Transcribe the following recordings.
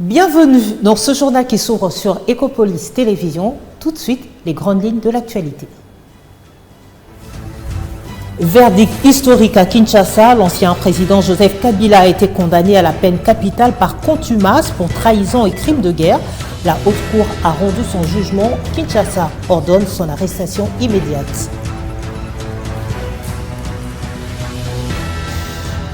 Bienvenue dans ce journal qui s'ouvre sur Ecopolis Télévision. Tout de suite, les grandes lignes de l'actualité. Verdict historique à Kinshasa, l'ancien président Joseph Kabila a été condamné à la peine capitale par contumace pour trahison et crime de guerre. La haute cour a rendu son jugement. Kinshasa ordonne son arrestation immédiate.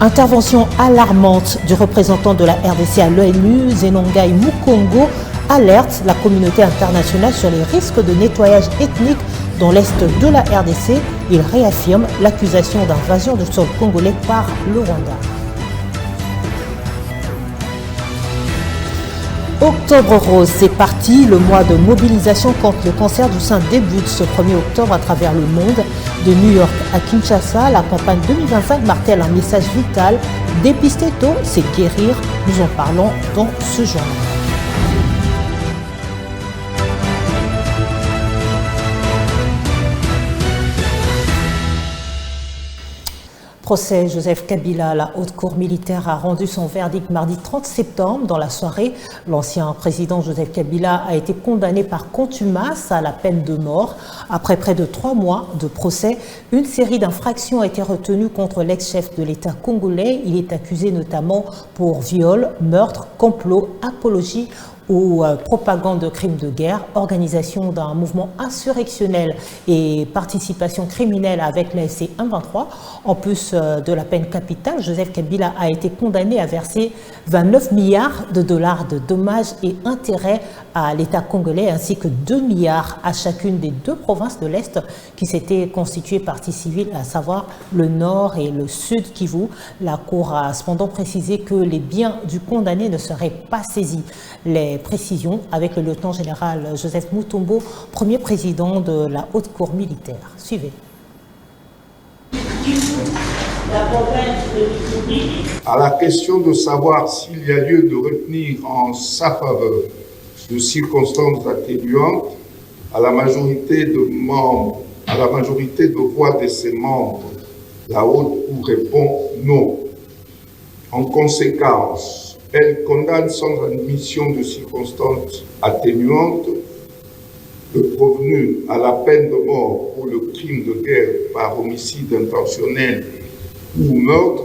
Intervention alarmante du représentant de la RDC à l'ONU, Zenongai Mukongo, alerte la communauté internationale sur les risques de nettoyage ethnique dans l'est de la RDC. Il réaffirme l'accusation d'invasion du sol congolais par le Rwanda. Octobre rose, c'est parti. Le mois de mobilisation contre le cancer du sein débute ce 1er octobre à travers le monde. De New York à Kinshasa, la campagne 2025 martèle un message vital. Dépister tôt, c'est guérir. Nous en parlons dans ce journal. Procès Joseph Kabila, la haute cour militaire a rendu son verdict mardi 30 septembre. Dans la soirée, l'ancien président Joseph Kabila a été condamné par contumace à la peine de mort. Après près de 3 mois de procès, une série d'infractions a été retenue contre l'ex-chef de l'État congolais. Il est accusé notamment pour viol, meurtre, complot, apologie ou propagande de crimes de guerre, organisation d'un mouvement insurrectionnel et participation criminelle avec l'AFC 123. En plus de la peine capitale, Joseph Kabila a été condamné à verser 29 milliards de dollars de dommages et intérêts à l'État congolais ainsi que 2 milliards à chacune des 2 provinces de l'Est qui s'étaient constituées partie civile, à savoir le Nord et le Sud Kivu. La Cour a cependant précisé que les biens du condamné ne seraient pas saisis. Les précisions avec le lieutenant-général Joseph Mutombo, premier président de la haute cour militaire. Suivez. À la question de savoir s'il y a lieu de retenir en sa faveur de circonstances atténuantes, à la majorité de voix de ses membres, la haute cour répond non. En conséquence, elle condamne sans admission de circonstances atténuantes le prévenu à la peine de mort pour le crime de guerre par homicide intentionnel ou meurtre,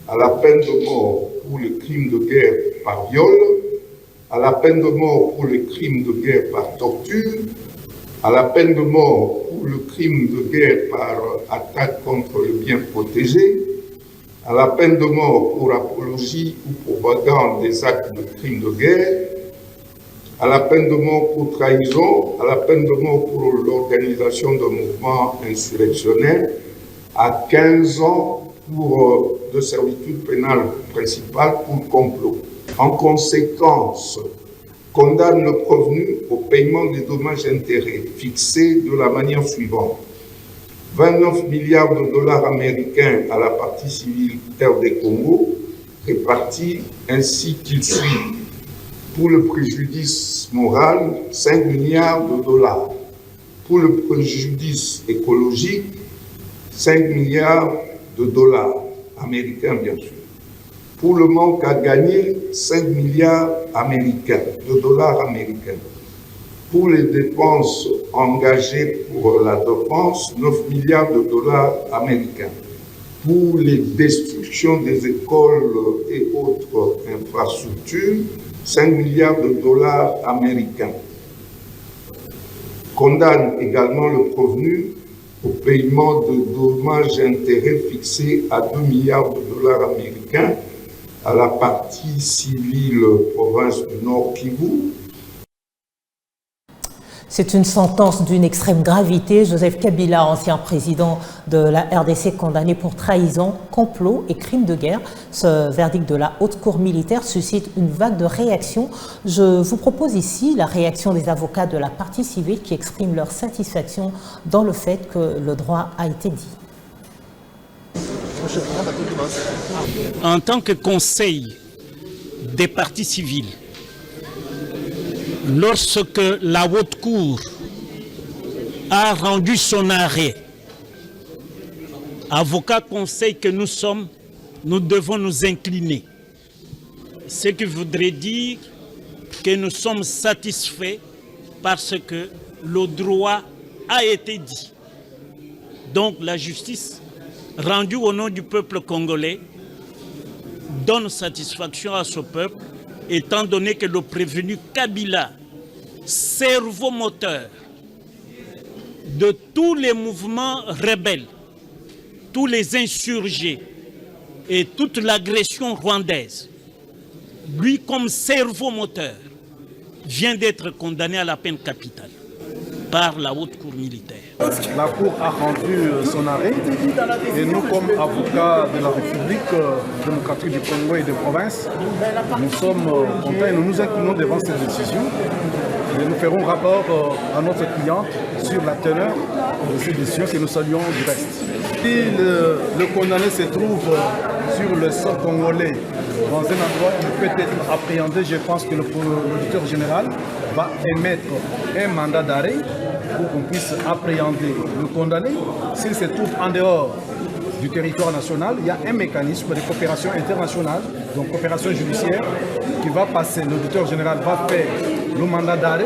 à la peine de mort pour le crime de guerre par viol, à la peine de mort pour le crime de guerre par torture, à la peine de mort pour le crime de guerre par attaque contre le bien protégé, à la peine de mort pour apologie ou propagande des actes de crimes de guerre, à la peine de mort pour trahison, à la peine de mort pour l'organisation d'un mouvement insurrectionnel, à 15 ans de servitude pénale principale pour complot. En conséquence, condamne le prévenu au paiement des dommages-intérêts fixés de la manière suivante. 29 milliards de dollars américains à la partie civile RD Congo, répartis ainsi qu'il suit. Pour le préjudice moral, 5 milliards de dollars. Pour le préjudice écologique, 5 milliards de dollars américains, bien sûr. Pour le manque à gagner, 5 milliards de dollars américains. Pour les dépenses engagées pour la défense, 9 milliards de dollars américains. Pour les destructions des écoles et autres infrastructures, 5 milliards de dollars américains. Condamne également le prévenu au paiement de dommages-intérêts fixés à 2 milliards de dollars américains à la partie civile province du Nord Kivu. C'est une sentence d'une extrême gravité. Joseph Kabila, ancien président de la RDC, condamné pour trahison, complot et crime de guerre. Ce verdict de la haute cour militaire suscite une vague de réactions. Je vous propose ici la réaction des avocats de la partie civile qui expriment leur satisfaction dans le fait que le droit a été dit. En tant que conseil des parties civiles, lorsque la haute cour a rendu son arrêt, avocat conseil que nous sommes, nous devons nous incliner. Ce qui voudrait dire que nous sommes satisfaits parce que le droit a été dit. Donc la justice rendue au nom du peuple congolais donne satisfaction à ce peuple, étant donné que le prévenu Kabila, cerveau moteur de tous les mouvements rebelles, tous les insurgés et toute l'agression rwandaise, lui comme cerveau moteur, vient d'être condamné à la peine capitale par la haute cour militaire. La cour a rendu son arrêt et nous, comme avocats de la République démocratique du Congo et de province, nous sommes contents et nous nous inclinons devant cette décision. Et nous ferons rapport à notre cliente sur la teneur de cette décision que nous saluons du reste. Si le condamné se trouve sur le sol congolais dans un endroit qui peut être appréhendé, je pense que l'auditeur général va émettre un mandat d'arrêt pour qu'on puisse appréhender le condamné. S'il se trouve en dehors du territoire national, il y a un mécanisme de coopération internationale, donc coopération judiciaire, qui va passer. L'auditeur général va faire le mandat d'arrêt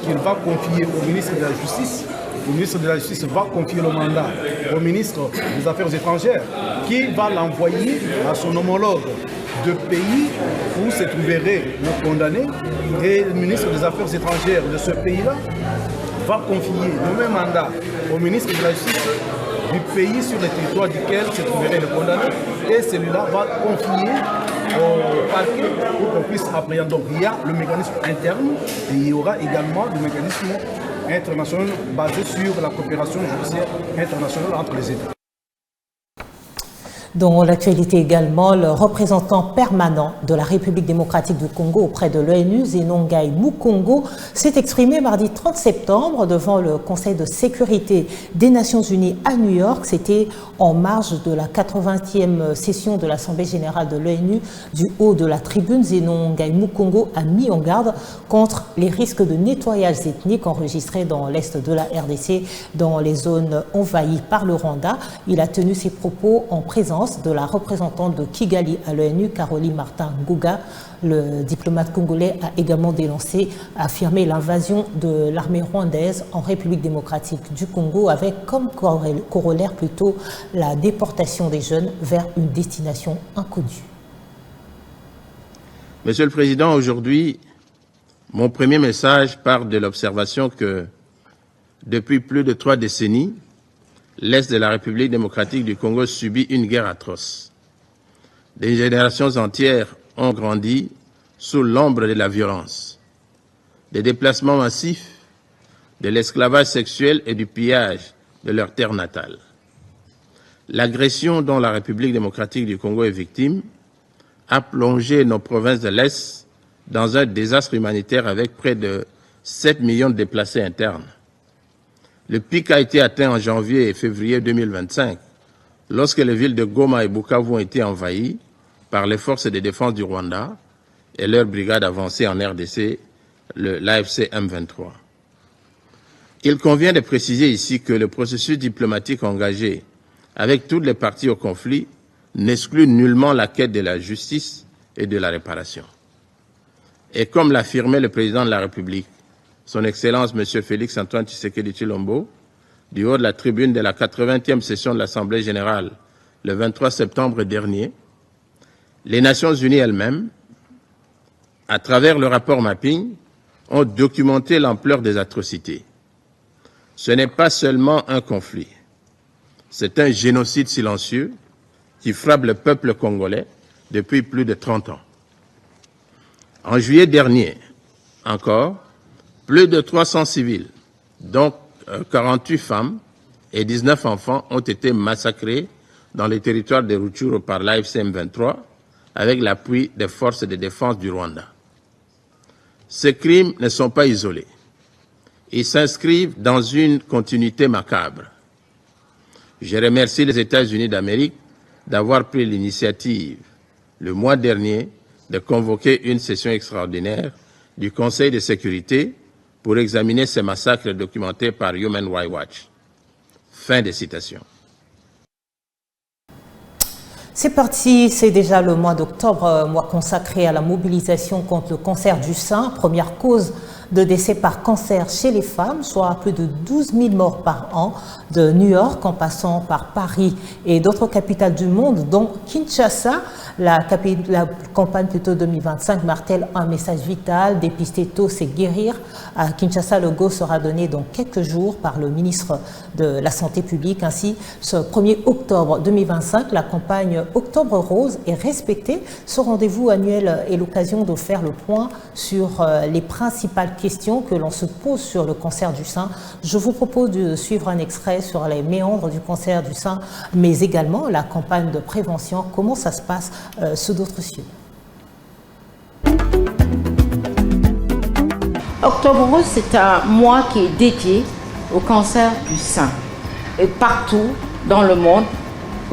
qu'il va confier au ministre de la Justice. Le ministre de la Justice va confier le mandat au ministre des Affaires étrangères, qui va l'envoyer à son homologue de pays où se trouverait le condamné. Et le ministre des Affaires étrangères de ce pays-là va confier le même mandat au ministre de la Justice du pays sur le territoire duquel se trouverait le condamné, et celui-là va confier au parquet pour qu'on puisse appréhender. Donc il y a le mécanisme interne et il y aura également le mécanisme international basé sur la coopération judiciaire internationale entre les États. Dans l'actualité également, le représentant permanent de la République démocratique du Congo auprès de l'ONU, Zenongai Mukongo, s'est exprimé mardi 30 septembre devant le Conseil de sécurité des Nations Unies à New York. C'était en marge de la 80e session de l'Assemblée générale de l'ONU. Du haut de la tribune, Zenongai Mukongo a mis en garde contre les risques de nettoyage ethnique enregistrés dans l'est de la RDC, dans les zones envahies par le Rwanda. Il a tenu ses propos en présence de la représentante de Kigali à l'ONU, Caroline Martin Ngouga. Le diplomate congolais a également affirmé l'invasion de l'armée rwandaise en République démocratique du Congo, avec comme corollaire plutôt la déportation des jeunes vers une destination inconnue. Monsieur le Président, aujourd'hui, mon premier message part de l'observation que depuis plus de 3 décennies, l'Est de la République démocratique du Congo subit une guerre atroce. Des générations entières ont grandi sous l'ombre de la violence, des déplacements massifs, de l'esclavage sexuel et du pillage de leur terre natale. L'agression dont la République démocratique du Congo est victime a plongé nos provinces de l'Est dans un désastre humanitaire avec près de 7 millions de déplacés internes. Le pic a été atteint en janvier et février 2025, lorsque les villes de Goma et Bukavu ont été envahies par les forces de défense du Rwanda et leur brigade avancée en RDC, l'AFC M23. Il convient de préciser ici que le processus diplomatique engagé avec toutes les parties au conflit n'exclut nullement la quête de la justice et de la réparation. Et comme l'affirmait le président de la République, Son Excellence M. Félix Antoine Tshisekedi Tshilombo, du haut de la tribune de la 80e session de l'Assemblée générale le 23 septembre dernier, les Nations unies elles-mêmes, à travers le rapport Mapping, ont documenté l'ampleur des atrocités. Ce n'est pas seulement un conflit, c'est un génocide silencieux qui frappe le peuple congolais depuis plus de 30 ans. En juillet dernier, encore, plus de 300 civils, dont 48 femmes et 19 enfants, ont été massacrés dans les territoires de Rutshuru par l'AFC M23 avec l'appui des forces de défense du Rwanda. Ces crimes ne sont pas isolés. Ils s'inscrivent dans une continuité macabre. Je remercie les États-Unis d'Amérique d'avoir pris l'initiative, le mois dernier, de convoquer une session extraordinaire du Conseil de sécurité pour examiner ces massacres documentés par Human Rights Watch. Fin de citation. C'est parti, c'est déjà le mois d'octobre, mois consacré à la mobilisation contre le cancer du sein, première cause de décès par cancer chez les femmes, soit plus de 12 000 morts par an, de New York en passant par Paris et d'autres capitales du monde, dont Kinshasa. La campagne plutôt 2025 martèle un message vital, dépister tôt, c'est guérir. À Kinshasa, le go sera donné dans quelques jours par le ministre de la Santé publique. Ainsi, ce 1er octobre 2025, la campagne Octobre Rose est respectée. Ce rendez-vous annuel est l'occasion de faire le point sur les principales questions que l'on se pose sur le cancer du sein. Je vous propose de suivre un extrait sur les méandres du cancer du sein, mais également la campagne de prévention, comment ça se passe sous d'autres cieux. Octobre Rose, c'est un mois qui est dédié au cancer du sein. Et partout dans le monde,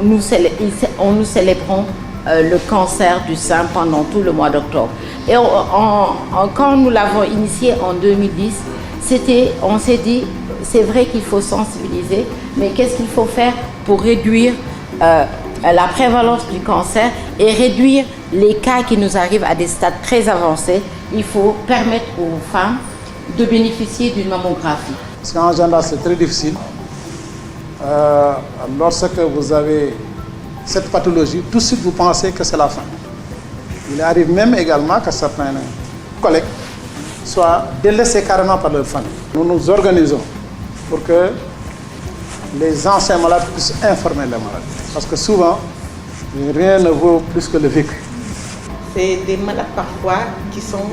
nous célébrons le cancer du sein pendant tout le mois d'octobre. Et quand nous l'avons initié en 2010, on s'est dit, c'est vrai qu'il faut sensibiliser, mais qu'est-ce qu'il faut faire pour réduire la prévalence du cancer et réduire les cas qui nous arrivent à des stades très avancés? Il faut permettre aux femmes de bénéficier d'une mammographie. Parce qu'en général, c'est très difficile. Lorsque vous avez cette pathologie, tout de suite vous pensez que c'est la fin. Il arrive même également que certains collègues soient délaissés carrément par leur famille. Nous nous organisons pour que les anciens malades puissent informer les malades. Parce que souvent, rien ne vaut plus que le vécu. C'est des malades parfois qui sont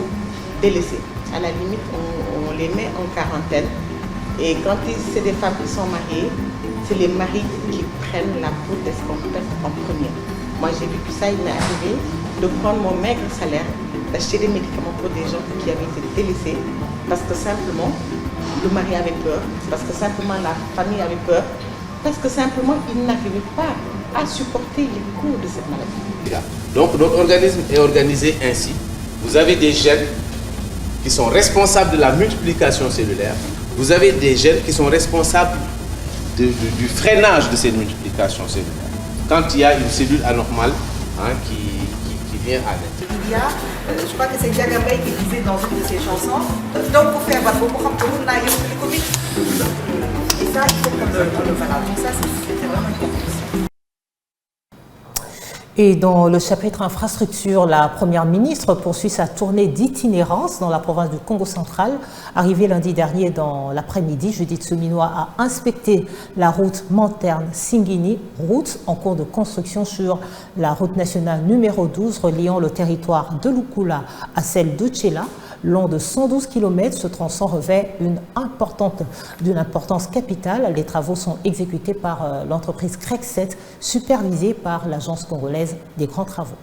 délaissés. À la limite, on les met en quarantaine. Et quand c'est des femmes qui sont mariées, c'est les maris qui prennent la peau d'escampette en premier. Moi, j'ai vécu ça, il m'est arrivé de prendre mon maigre salaire, d'acheter des médicaments pour des gens qui avaient été délaissés, parce que simplement, le mari avait peur, parce que simplement la famille avait peur, parce que simplement, ils n'arrivaient pas à supporter les coûts de cette maladie. Donc, notre organisme est organisé ainsi. Vous avez des gènes qui sont responsables de la multiplication cellulaire. Vous avez des gènes qui sont responsables du freinage de cette multiplication cellulaire. Quand il y a une cellule anormale qui vient à naître. Il y a, je crois que c'est Diagabay qui disait dans une de ses chansons, donc pour faire votre beaucoup de le Covid. Et ça, il faut qu'on le valide. Donc ça, c'était vraiment important. Et dans le chapitre infrastructure, la première ministre poursuit sa tournée d'itinérance dans la province du Congo central. Arrivée lundi dernier dans l'après-midi, Judith Suminwa a inspecté la route Manterne-Singini, route en cours de construction sur la route nationale numéro 12 reliant le territoire de Lukula à celle de Tchela. Long de 112 km, ce tronçon revêt d'une importance capitale. Les travaux sont exécutés par l'entreprise CREC7, supervisée par l'Agence congolaise des grands travaux.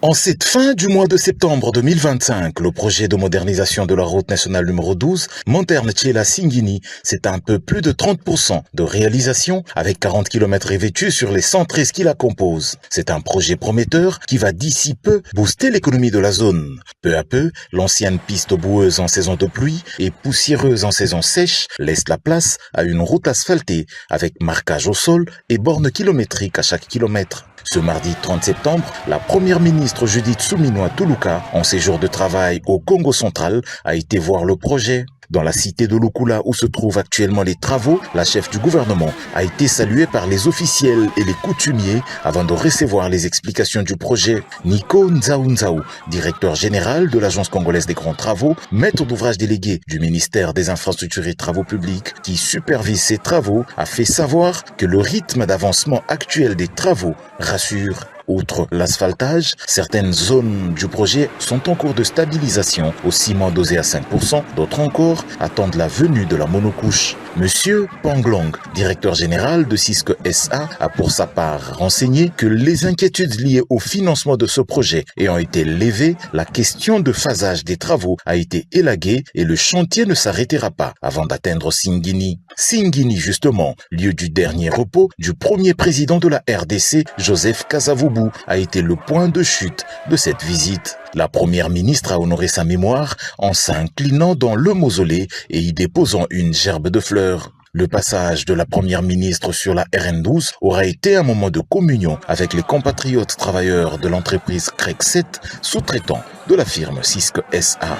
En cette fin du mois de septembre 2025, le projet de modernisation de la route nationale numéro 12, Manterne-Tchela-Singini, c'est un peu plus de 30% de réalisation avec 40 km revêtus sur les 113 qui la composent. C'est un projet prometteur qui va d'ici peu booster l'économie de la zone. Peu à peu, l'ancienne piste boueuse en saison de pluie et poussiéreuse en saison sèche laisse la place à une route asphaltée avec marquage au sol et bornes kilométriques à chaque kilomètre. Ce mardi 30 septembre, la première ministre Judith Suminwa Tuluka, en séjour de travail au Congo central, a été voir le projet. Dans la cité de Lukula où se trouvent actuellement les travaux, la chef du gouvernement a été saluée par les officiels et les coutumiers avant de recevoir les explications du projet. Nico Nzaou, directeur général de l'Agence congolaise des grands travaux, maître d'ouvrage délégué du ministère des infrastructures et travaux publics, qui supervise ces travaux, a fait savoir que le rythme d'avancement actuel des travaux rassure. Outre l'asphaltage, certaines zones du projet sont en cours de stabilisation au ciment dosé à 5%, d'autres encore attendent la venue de la monocouche. Monsieur Panglong, directeur général de Cisco SA, a pour sa part renseigné que les inquiétudes liées au financement de ce projet ayant été levées, la question de phasage des travaux a été élaguée et le chantier ne s'arrêtera pas avant d'atteindre Singini. Singini justement, lieu du dernier repos du premier président de la RDC, Joseph Kasavubu, a été le point de chute de cette visite. La première ministre a honoré sa mémoire en s'inclinant dans le mausolée et y déposant une gerbe de fleurs. Le passage de la première ministre sur la RN12 aura été un moment de communion avec les compatriotes travailleurs de l'entreprise CREC 7, sous-traitant de la firme Cisco SA.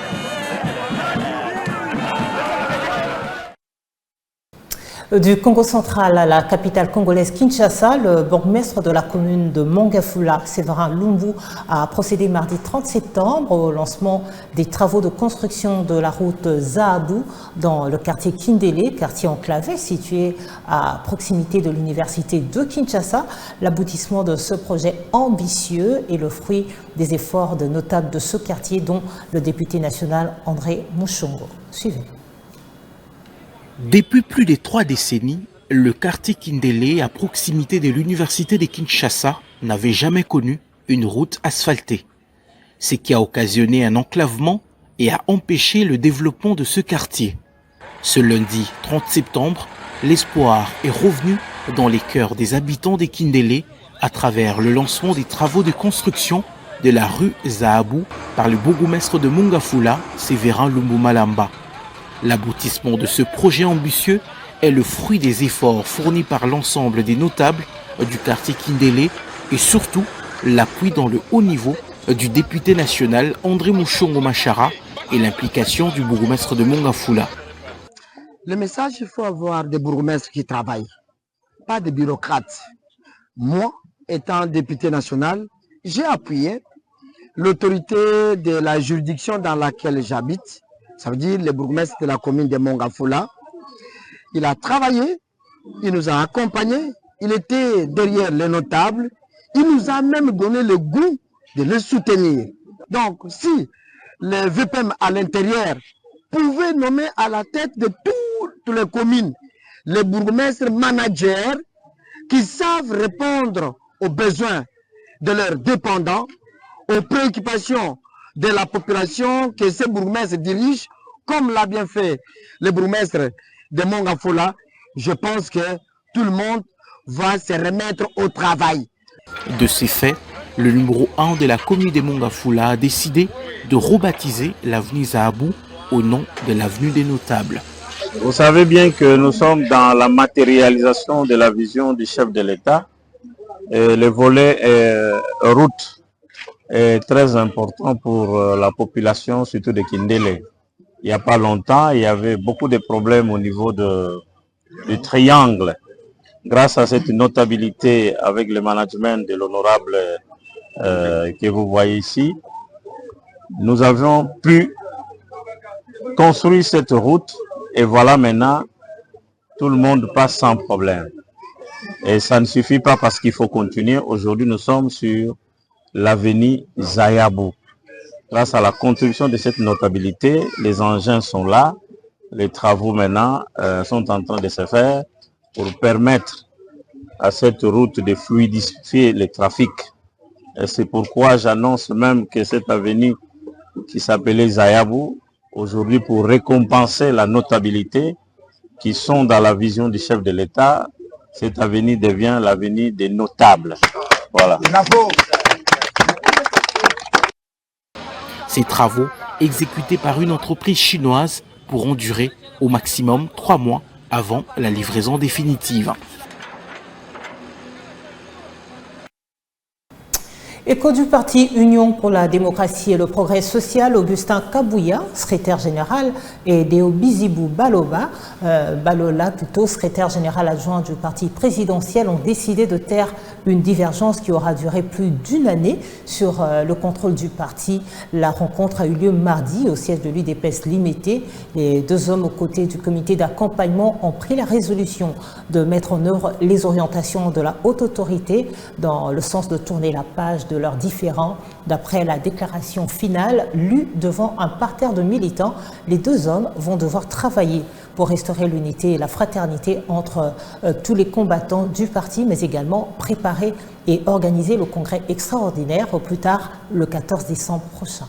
Du Congo central à la capitale congolaise Kinshasa, le bourgmestre de la commune de Mongafula, Séverin Lumbu, a procédé mardi 30 septembre au lancement des travaux de construction de la route Zahabou dans le quartier Kindélé, quartier enclavé situé à proximité de l'université de Kinshasa. L'aboutissement de ce projet ambitieux est le fruit des efforts de notables de ce quartier, dont le député national André Mouchongo. Suivez. Depuis plus de 3 décennies, le quartier Kindélé, à proximité de l'université de Kinshasa, n'avait jamais connu une route asphaltée, ce qui a occasionné un enclavement et a empêché le développement de ce quartier. Ce lundi 30 septembre, l'espoir est revenu dans les cœurs des habitants de Kindélé à travers le lancement des travaux de construction de la rue Zahabou par le bourgmestre de Mongafula, Séverin Lumbu Malamba. L'aboutissement de ce projet ambitieux est le fruit des efforts fournis par l'ensemble des notables du quartier Kindélé et surtout l'appui dans le haut niveau du député national André Mouchongo Machara et l'implication du bourgmestre de Mongafula. Le message, il faut avoir des bourgmestres qui travaillent, pas des bureaucrates. Moi, étant député national, j'ai appuyé l'autorité de la juridiction dans laquelle j'habite. Ça veut dire le bourgmestre de la commune de Mongafula. Il a travaillé, il nous a accompagnés, il était derrière les notables, il nous a même donné le goût de le soutenir. Donc, si les VPM à l'intérieur pouvaient nommer à la tête de toutes les communes les bourgmestres managers qui savent répondre aux besoins de leurs dépendants, aux préoccupations de la population que ces bourgmestres dirigent, comme l'a bien fait le bourgmestre de Mongafula, je pense que tout le monde va se remettre au travail. De ces faits, le numéro 1 de la commune de Mongafula a décidé de rebaptiser l'avenue Zahabou au nom de l'avenue des notables. Vous savez bien que nous sommes dans la matérialisation de la vision du chef de l'État. Le volet route est très important pour la population, surtout de Kindélé. Il n'y a pas longtemps, il y avait beaucoup de problèmes au niveau du triangle. Grâce à cette notabilité avec le management de l'honorable que vous voyez ici, nous avons pu construire cette route et voilà maintenant, tout le monde passe sans problème. Et ça ne suffit pas parce qu'il faut continuer. Aujourd'hui, nous sommes sur l'avenue Zahabou. Grâce à la contribution de cette notabilité, les engins sont là. Les travaux maintenant sont en train de se faire pour permettre à cette route de fluidifier le trafic. Et c'est pourquoi j'annonce même que cette avenue qui s'appelait Zahabou, aujourd'hui pour récompenser la notabilité qui sont dans la vision du chef de l'État, cette avenue devient l'avenue des notables. Voilà. Ces travaux, exécutés par une entreprise chinoise, pourront durer au maximum 3 mois avant la livraison définitive. Écho du parti Union pour la démocratie et le progrès social, Augustin Kabouya, secrétaire général, et Deo Bizibou Balola, secrétaire général adjoint du parti présidentiel, ont décidé de taire une divergence qui aura duré plus d'une année sur le contrôle du parti. La rencontre a eu lieu mardi au siège de l'UDPS limité. Les 2 hommes aux côtés du comité d'accompagnement ont pris la résolution de mettre en œuvre les orientations de la haute autorité dans le sens de tourner la page de leurs différends. D'après la déclaration finale lue devant un parterre de militants, les 2 hommes vont devoir travailler pour restaurer l'unité et la fraternité entre tous les combattants du parti, mais également préparer et organiser le congrès extraordinaire au plus tard le 14 décembre prochain.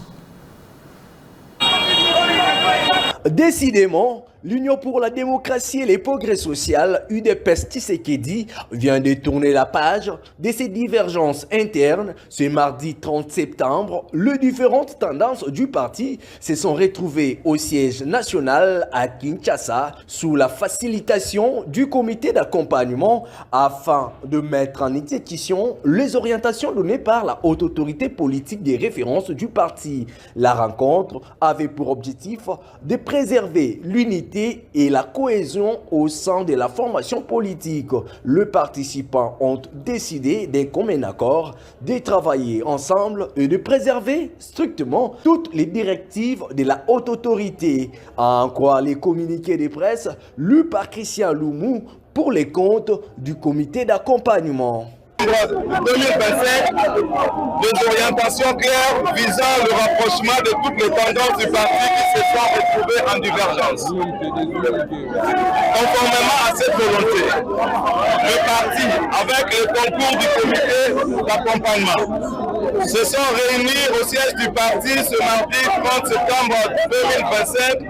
Décidément, L'Union pour la démocratie et les progrès sociaux, UDPS Tshisekedi, vient de tourner la page de ces divergences internes. Ce mardi 30 septembre, les différentes tendances du parti se sont retrouvées au siège national à Kinshasa sous la facilitation du comité d'accompagnement afin de mettre en exécution les orientations données par la haute autorité politique des références du parti. La rencontre avait pour objectif de préserver l'unité et la cohésion au sein de la formation politique. Les participants ont décidé d'un commun accord de travailler ensemble et de préserver strictement toutes les directives de la haute autorité. À en croire les communiqués de presse lus par Christian Loumou pour les comptes du comité d'accompagnement. 2027, des orientations claires visant le rapprochement de toutes les tendances du parti qui se sont retrouvées en divergence. Conformément à cette volonté, le parti, avec le concours du comité d'accompagnement, se sont réunis au siège du parti ce mardi 30 septembre 2027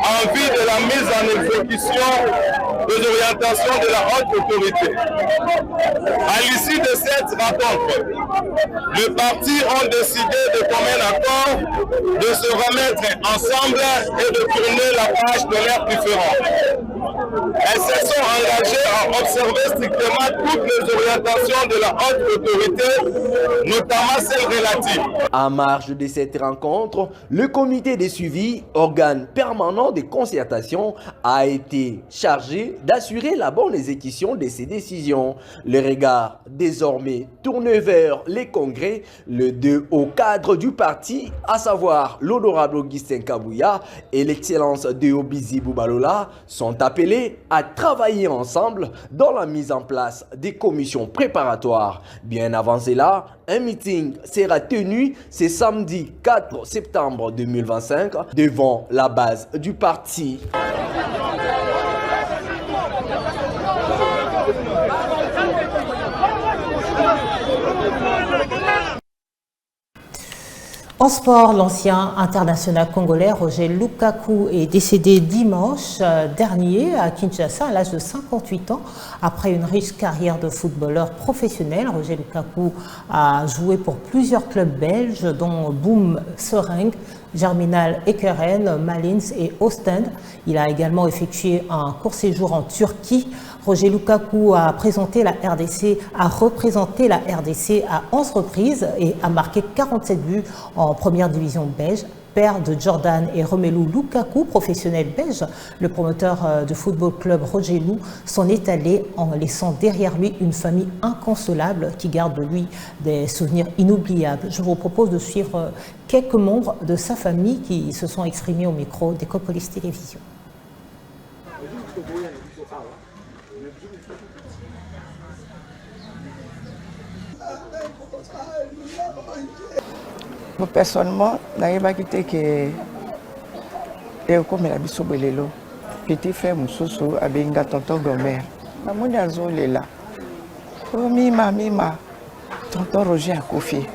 en vue de la mise en exécution des orientations de la haute autorité. À l'issue de cette rencontre, les partis ont décidé de commun accord de se remettre ensemble et de tourner la page de leurs différends. Elles se sont engagées à observer strictement toutes les orientations de la haute autorité, notamment celles relatives. En marge de cette rencontre, le comité de suivi, organe permanent de concertation, a été chargé d'assurer la bonne exécution de ces décisions. Le regard désormais tourné vers les congrès, les deux hauts cadres du parti, à savoir l'honorable Augustin Kabouya et l'excellence de Obizi Boubalola, sont appelés à travailler ensemble dans la mise en place des commissions préparatoires. Bien avant cela, un meeting sera tenu ce samedi 4 septembre 2025 devant la base du parti. En sport, l'ancien international congolais Roger Lukaku est décédé dimanche dernier à Kinshasa à l'âge de 58 ans. Après une riche carrière de footballeur professionnel, Roger Lukaku a joué pour plusieurs clubs belges dont Boom Sering, Germinal Ekeren, Malins et Ostend. Il a également effectué un court séjour en Turquie. Roger Lukaku a représenté la RDC à 11 reprises et a marqué 47 buts en première division belge. Père de Jordan et Romelu Lukaku, professionnel belge, le promoteur de football club Roger Lou s'en est allé en laissant derrière lui une famille inconsolable qui garde de lui des souvenirs inoubliables. Je vous propose de suivre quelques membres de sa famille qui se sont exprimés au micro d'Ecopolis Télévision. Personnellement, je n'ai quitté que comme la bisobelelo. Petit frère Moussoso a bien tonton Gomer. Maman est là. Oh mima, tonton Roger a confié.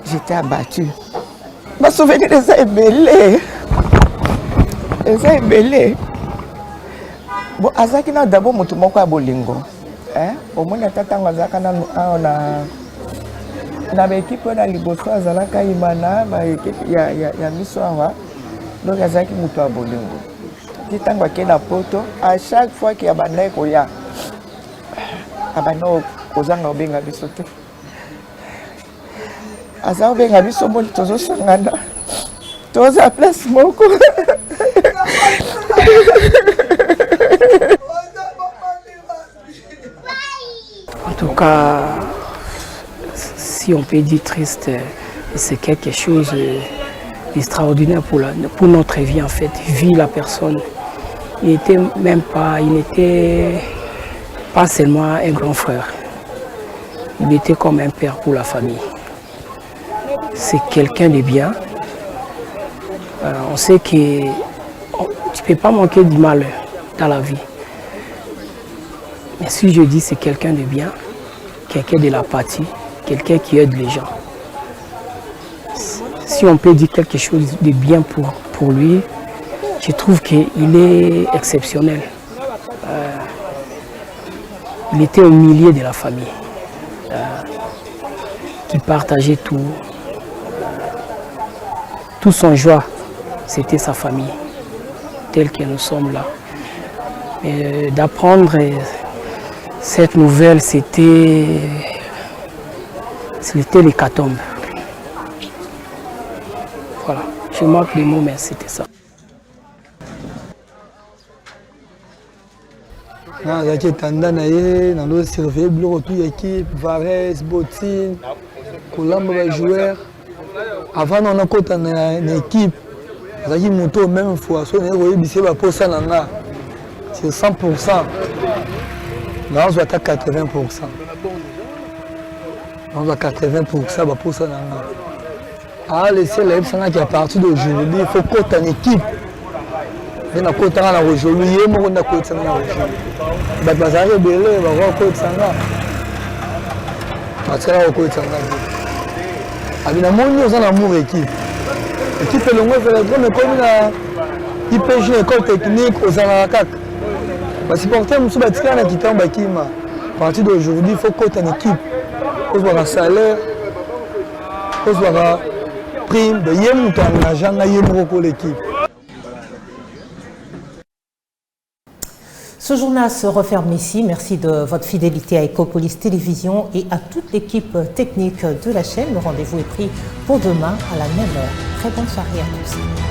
J'étais abattu. Ma souvenir de ça est belé. Ça est belé. Bon, Azaki n'a d'abord mon toumoko à Bolingo. Au moins, Azaka n'a na l'équipe na liboso azalaka imana ba équipe ya misoawa donc azaki mutu a bolingo titango ke na poto à chaque fois qu'il y a bandai koya abano kozanga obenga biso te aza obenga biso mo tozo sangana toza place moko en tout cas, si on peut dire triste, c'est quelque chose d'extraordinaire pour notre vie en fait. Vu la personne, il n'était pas seulement un grand frère, il était comme un père pour la famille. C'est quelqu'un de bien. On sait que tu ne peux pas manquer du malheur dans la vie. Mais si je dis c'est quelqu'un de bien, quelqu'un de la partie, quelqu'un qui aide les gens. Si on peut dire quelque chose de bien pour lui, Je trouve qu'il est exceptionnel. Il était au milieu de la famille, qui partageait tout. Tout son joie, c'était sa famille, telle que nous sommes là. D'apprendre cette nouvelle, c'était l'hécatombe. Voilà, je manque les mots, mais c'était ça. nazalaki tanda na ye nalosurveille biloko tu ya équipe Vares Botine kolamba bajoueur avant na nakota na équipe nazalaki moto même fois so naye koyebisa baposa na nga c'est 100%. nazwa ata 80%. nazwa 80% baposa na nga alesi layebisangaki à partir d'aujourd'hui il faut kota na équipe nde nakotanga na rejolu ye moko nde akotisanga na rejolu bato bazalaki ebele bakoka kokotisanga batikala kokotisanga te abi namoni oza na amour équipe elongo velodrome ekomi na IPG école technique ozalaka kaka basupporter mosusu batikala na kitango bakima à partir d'aujourd'hui il faut kota na équipe ozwaka salaire ozwaka prime de ye moto engaganga ye moko ko l'équipe. Ce journal se referme ici. Merci de votre fidélité à Ecopolis Télévision et à toute l'équipe technique de la chaîne. Le rendez-vous est pris pour demain à la même heure. Très bonne soirée à tous.